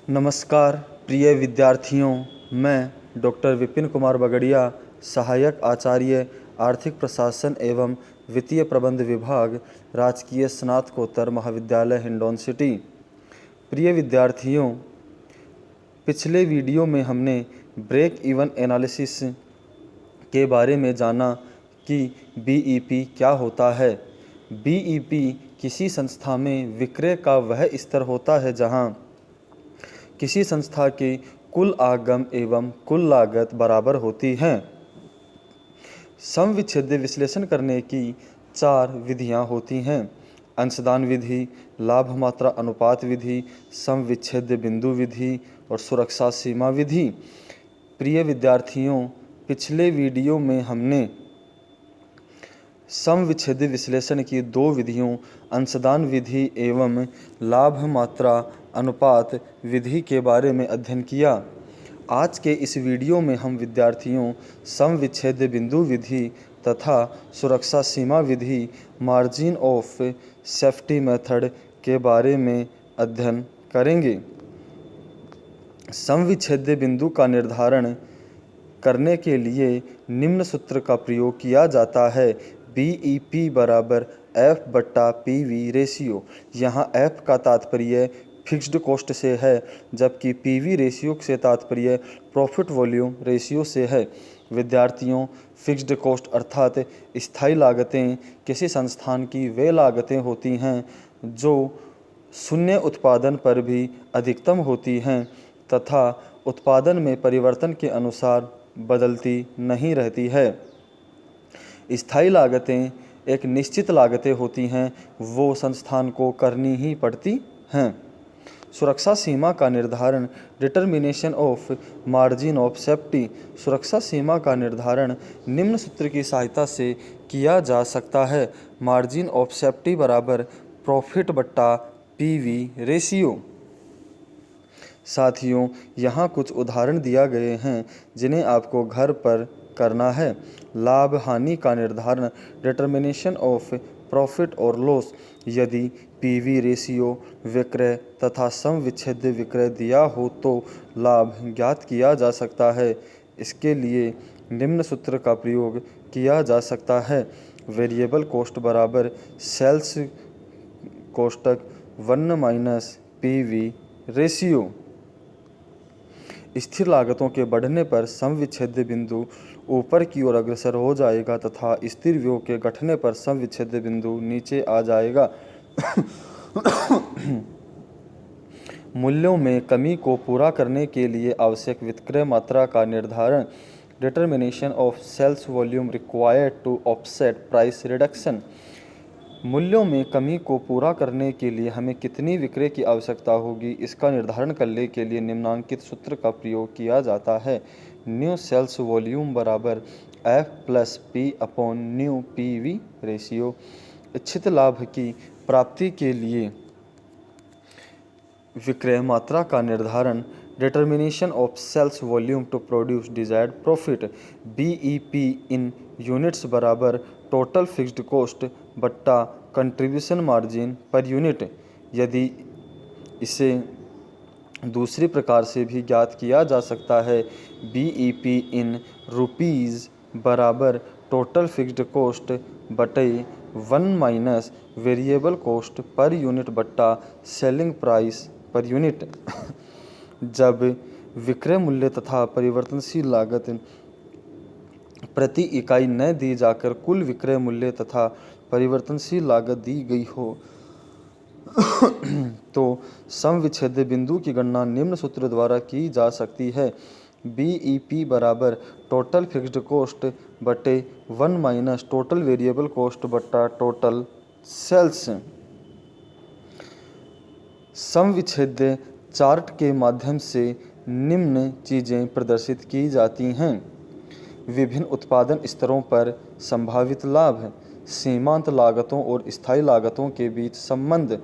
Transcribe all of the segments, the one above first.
नमस्कार प्रिय विद्यार्थियों, मैं डॉक्टर विपिन कुमार बगड़िया, सहायक आचार्य आर्थिक प्रशासन एवं वित्तीय प्रबंध विभाग, राजकीय स्नातकोत्तर महाविद्यालय हिंडौन सिटी। प्रिय विद्यार्थियों, पिछले वीडियो में हमने ब्रेक इवन एनालिसिस के बारे में जाना कि बीईपी क्या होता है। बीईपी किसी संस्था में विक्रय का वह स्तर होता है जहां किसी संस्था के कुल आगम एवं कुल लागत बराबर होती हैं। समविच्छेद विश्लेषण करने की 4 विधियां होती हैं: अंशदान विधि, लाभ मात्रा अनुपात विधि, समविच्छेद बिंदु विधि और सुरक्षा सीमा विधि। प्रिय विद्यार्थियों, पिछले वीडियो में हमने समविच्छेद विश्लेषण की 2 विधियों अंशदान विधि एवं लाभ मात्रा अनुपात विधि के बारे में अध्ययन किया। आज के इस वीडियो में हम विद्यार्थियों समविच्छेद बिंदु विधि तथा सुरक्षा सीमा विधि मार्जिन ऑफ सेफ्टी मेथड के बारे में अध्ययन करेंगे। समविच्छेद बिंदु का निर्धारण करने के लिए निम्न सूत्र का प्रयोग किया जाता है: बीईपी बराबर F/PV रेशियो। यहाँ F का तात्पर्य फिक्स्ड कॉस्ट से है, जबकि PV रेशियो से तात्पर्य प्रॉफिट वॉल्यूम रेशियो से है। विद्यार्थियों, फिक्स्ड कॉस्ट अर्थात स्थायी लागतें किसी संस्थान की वे लागतें होती हैं जो शून्य उत्पादन पर भी अधिकतम होती हैं तथा उत्पादन में परिवर्तन के अनुसार बदलती नहीं रहती है। स्थायी लागतें एक निश्चित लागतें होती हैं, वो संस्थान को करनी ही पड़ती हैं। सुरक्षा सीमा का निर्धारण, determination of margin of safety. सुरक्षा सीमा का निर्धारण निम्न सूत्र की सहायता से किया जा सकता है: मार्जिन ऑफ सेफ्टी बराबर प्रॉफिट बट्टा पीवी रेशियो। साथियों, यहाँ कुछ उदाहरण दिया गए हैं जिन्हें आपको घर पर करना है। लाभ हानि का निर्धारण, डिटर्मिनेशन ऑफ प्रॉफिट और लॉस। यदि पीवी रेशियो, विक्रय तथा समविच्छेद विक्रय दिया हो तो लाभ ज्ञात किया जा सकता है। इसके लिए निम्न सूत्र का प्रयोग किया जा सकता है: वेरिएबल कॉस्ट बराबर सेल्स कोष्ठक 1 माइनस पीवी रेशियो। स्थिर लागतों के बढ़ने पर समविच्छेद बिंदु ऊपर की ओर अग्रसर हो जाएगा तथा स्थिर व्यय के घटने पर समविच्छेद बिंदु नीचे आ जाएगा। मूल्यों में कमी को पूरा करने के लिए आवश्यक विक्रय मात्रा का निर्धारण, determination of sales volume required to offset price reduction. मूल्यों में कमी को पूरा करने के लिए हमें कितनी विक्रय की आवश्यकता होगी, इसका निर्धारण करने के लिए निम्नांकित सूत्र का प्रयोग किया जाता है: न्यू सेल्स वॉल्यूम बराबर F+P/न्यू PV रेशियो। इच्छित लाभ की प्राप्ति के लिए विक्रय मात्रा का निर्धारण, determination of sales volume to produce desired profit. BEP in units बराबर टोटल फिक्स्ड कॉस्ट बट्टा कंट्रीब्यूशन मार्जिन पर यूनिट। यदि इसे दूसरी प्रकार से भी ज्ञात किया जा सकता है: बीईपी इन रुपीज़ बराबर टोटल फिक्स्ड कॉस्ट बटे 1 minus variable cost per unit बट्टा सेलिंग प्राइस पर यूनिट। जब विक्रय मूल्य तथा परिवर्तनशील लागत प्रति इकाई न दी जाकर कुल विक्रय मूल्य तथा परिवर्तनशील लागत दी गई हो तो समविच्छेद बिंदु की गणना निम्न सूत्र द्वारा की जा सकती है: बीईपी बराबर टोटल फिक्स्ड कॉस्ट बटे 1 माइनस टोटल वेरिएबल कॉस्ट बट्टा टोटल सेल्स। समविच्छेद चार्ट के माध्यम से निम्न चीज़ें प्रदर्शित की जाती हैं: विभिन्न उत्पादन स्तरों पर संभावित लाभ, सीमांत लागतों और स्थायी लागतों के बीच संबंध,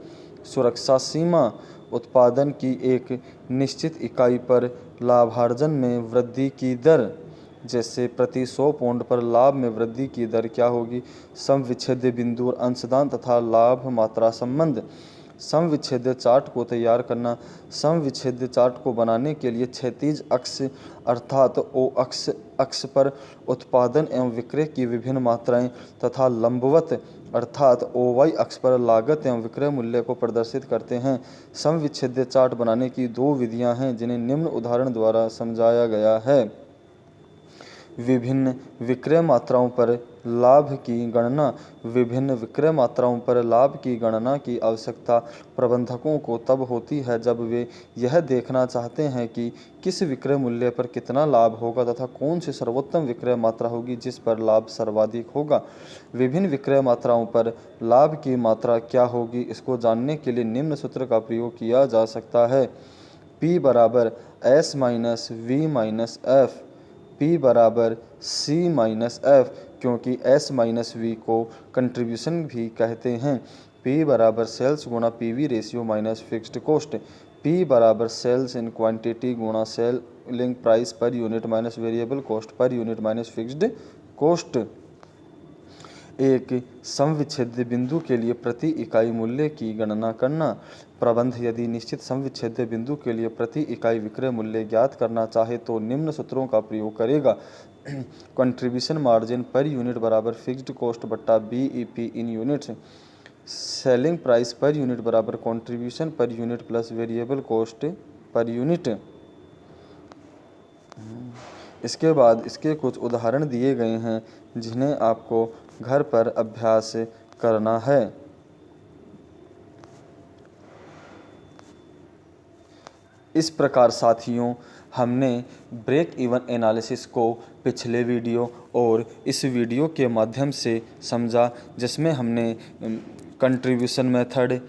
सुरक्षा सीमा, उत्पादन की एक निश्चित इकाई पर लाभार्जन में वृद्धि की दर, जैसे प्रति 100 पाउंड पर लाभ में वृद्धि की दर क्या होगी, समविच्छेद बिंदु और अंशदान तथा लाभ मात्रा संबंध, समविच्छेद्य चार्ट को तैयार करना। समविच्छेद्य चार्ट को बनाने के लिए क्षैतिज अक्ष अर्थात ओ अक्ष पर उत्पादन एवं विक्रय की विभिन्न मात्राएं तथा लंबवत अर्थात OY अक्ष पर लागत एवं विक्रय मूल्य को प्रदर्शित करते हैं। समविच्छेद्य चार्ट बनाने की दो विधियां हैं जिन्हें निम्न उदाहरण द्वारा समझाया गया है। विभिन्न विक्रय मात्राओं पर लाभ की गणना। विभिन्न विक्रय मात्राओं पर लाभ की गणना की आवश्यकता प्रबंधकों को तब होती है जब वे यह देखना चाहते हैं कि किस विक्रय मूल्य पर कितना लाभ होगा तथा कौन सी सर्वोत्तम विक्रय मात्रा होगी जिस पर लाभ सर्वाधिक होगा। विभिन्न विक्रय मात्राओं पर लाभ की मात्रा क्या होगी, इसको जानने के लिए निम्न सूत्र का प्रयोग किया जा सकता है। P बराबर S minus V minus F। P बराबर C माइनस F, क्योंकि S माइनस V को कंट्रीब्यूशन भी कहते हैं। P बराबर सेल्स गुणा PV ratio minus fixed cost. P बराबर सेल्स इन क्वांटिटी गुणा selling price per unit minus variable cost per unit minus fixed cost. एक समविच्छेद्य बिंदु के लिए प्रति इकाई मूल्य की गणना करना। प्रबंध यदि निश्चित समविच्छेद्य बिंदु के लिए प्रति इकाई विक्रय मूल्य ज्ञात करना चाहे तो निम्न सूत्रों का प्रयोग करेगा। कंट्रीब्यूशन मार्जिन पर यूनिट बराबर फिक्स्ड कॉस्ट बट्टा BEP in units. Selling price per unit बराबर contribution per unit plus variable cost per unit. इसके बाद इसके कुछ उदाहरण दिए गए हैं जिन्हें आपको घर पर अभ्यास करना है। इस प्रकार साथियों, हमने ब्रेक इवन एनालिसिस को पिछले वीडियो और इस वीडियो के माध्यम से समझा, जिसमें हमने कंट्रीब्यूशन मेथड,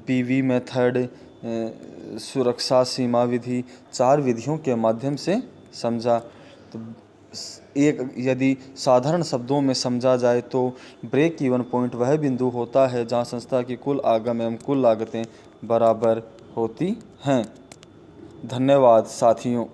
PV मेथड, सुरक्षा सीमा विधि, 4 विधियों के माध्यम से समझा। तो एक यदि साधारण शब्दों में समझा जाए तो ब्रेक इवन पॉइंट वह बिंदु होता है जहां संस्था की कुल आगम एवं कुल लागतें बराबर होती हैं। धन्यवाद साथियों।